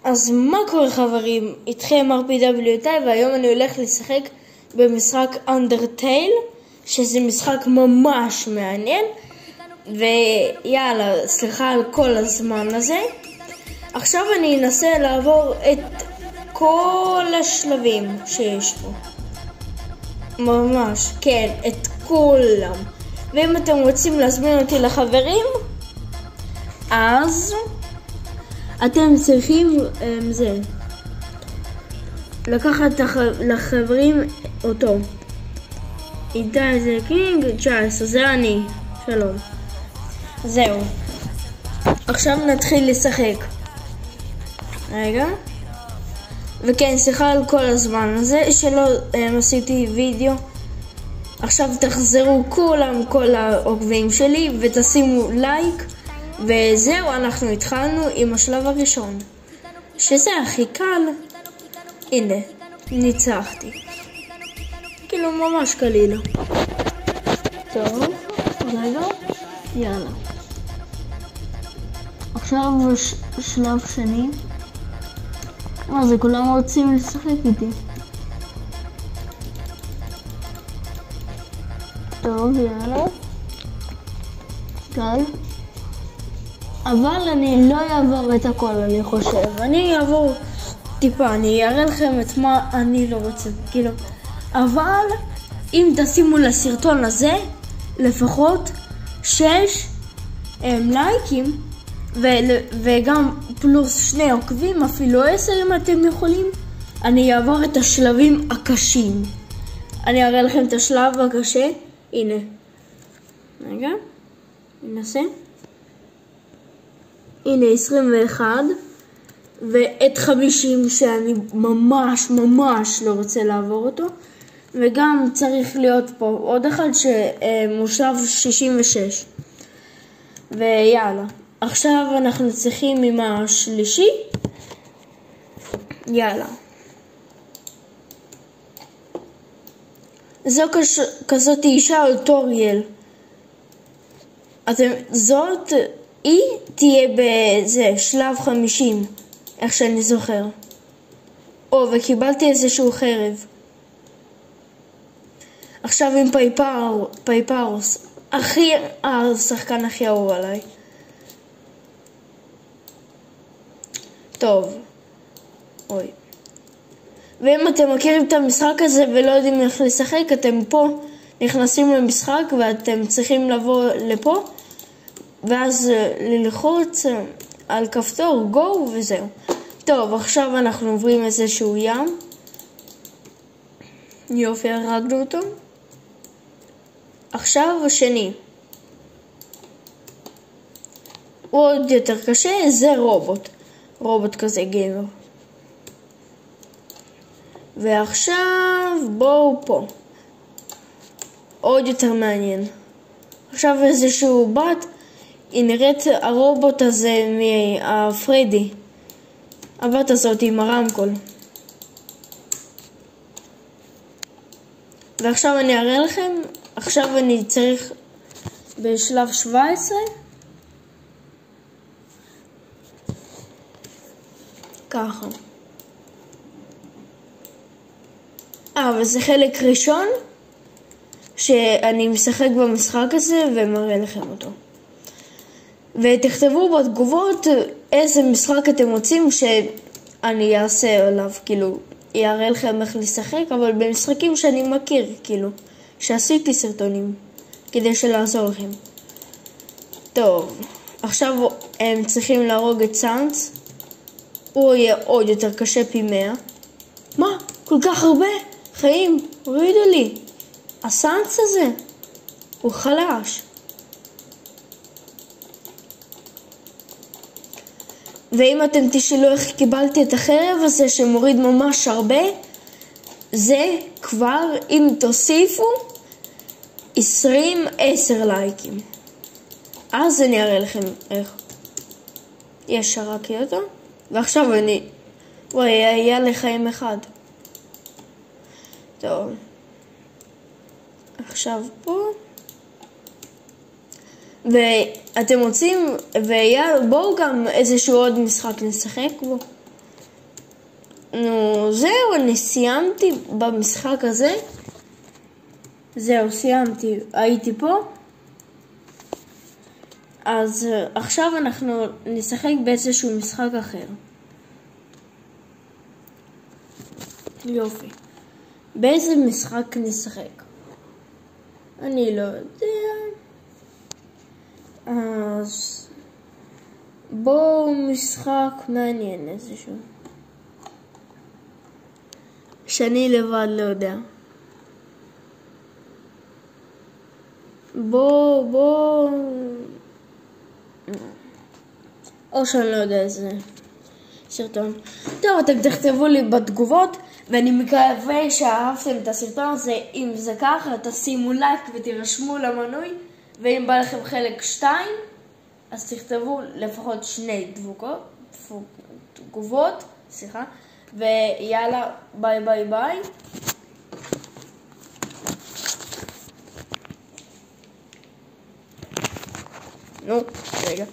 אז מה קורה חברים? איתכם RPW והיום אני הולך לשחק במשחק אנדרטייל, שזה משחק ממש מעניין, ויאללה, סליחה על כל הזמן הזה. עכשיו אני אנסה לעבור את כל השלבים שיש פה. ממש, כן, את כולם. ואם אתם רוצים להזמין אותי לחברים, אז אתם צריכים לקחת לחברים אותו. איתי זה קינג 19, זה אני. שלום. זהו. עכשיו נתחיל לשחק. רגע. וכן, סליחה על כל הזמן הזה שלא עשיתי וידאו. עכשיו תחזרו כולם, כל העוקבים שלי, ותשימו לייק. וזהו, אנחנו התחלנו עם השלב הראשון, שזה הכי קל. הנה, ניצחתי. כאילו ממש קליל. טוב, רגע, יאללה. עכשיו שלב שני. מה זה, כולם רוצים לשחק איתי. טוב, יאללה. קל. אבל אני לא אעבור את הכל, אני חושב. אני אעבור טיפה, אני אראה לכם את מה אני לא רוצה, כאילו. אבל אם תשימו לסרטון הזה לפחות 6 לייקים, וגם פלוס 2 עוקבים, אפילו 10 אם אתם יכולים, אני אעבור את השלבים הקשים. אני אראה לכם את השלב הקשה. הנה. רגע. ננסה. הנה 21 ואת 50 שאני ממש לא רוצה לעבור אותו, וגם צריך להיות פה עוד אחד שמושב 66. ויאללה, עכשיו אנחנו צריכים עם השלישי. יאללה, זו כזאת אישה אוטוריאל. זאת היא תהיה בזה שלב 50, איך שאני זוכר. וקיבלתי איזשהו חרב. עכשיו עם פייפרוס, השחקן הכי אהוב עליי. טוב. ואם אתם מכירים את המשחק הזה ולא יודעים איך לשחק, אתם פה נכנסים למשחק ואתם צריכים לבוא לפה, ואז ללחוץ על כפתור גו וזהו. טוב, עכשיו אנחנו עוברים איזשהו ים. יופי, הרגנו אותו. עכשיו השני. הוא עוד יותר קשה, זה רובוט כזה גבר. ועכשיו בואו פה. עוד יותר מעניין. עכשיו איזשהו בת. היא נראית הרובוט הזה מהפרדי. הבת הזאת עם הרמקול. ועכשיו אני אראה לכם. עכשיו אני צריך בשלב 17. ככה. וזה חלק ראשון שאני משחק במשחק הזה ומראה לכם אותו. ותכתבו בתגובות איזה משחק אתם רוצים שאני אעשה עליו, כאילו, יראה לכם איך לשחק, אבל במשחקים שאני מכיר, כאילו, שעשיתי סרטונים, כדי שלעזור לכם. טוב, עכשיו הם צריכים להרוג את סאנס, הוא יהיה עוד יותר קשה פי 100. מה? כל כך הרבה? חיים, הורידו לי. הסאנס הזה, הוא חלש. ואם אתם תשאלו איך קיבלתי את החרב הזה שמוריד ממש הרבה, זה כבר אם תוסיפו 10 לייקים. אז אני אראה לכם איך. יש שרקתי אותו, ועכשיו היה לחיים אחד. טוב. עכשיו פה. ואתם רוצים, בואו גם איזשהו עוד משחק נשחק בו. נו, זהו, אני סיימתי במשחק הזה. זהו, סיימתי. הייתי פה. אז עכשיו אנחנו נשחק באיזשהו משחק אחר. יופי. באיזה משחק נשחק? אני לא יודע. אז בואו משחק מעניין איזשהו. שאני לבד לא יודע. בואו. או שאני לא יודע איזה סרטון. טוב, אתם תכתבו לי בתגובות, ואני מקווה שאהבתם את הסרטון הזה. אם זה ככה, תשימו לייק ותירשמו למנוי, ואם בא לכם חלק 2, אז תכתבו לפחות 2 תגובות, ויאללה, ביי ביי ביי. נו, רגע.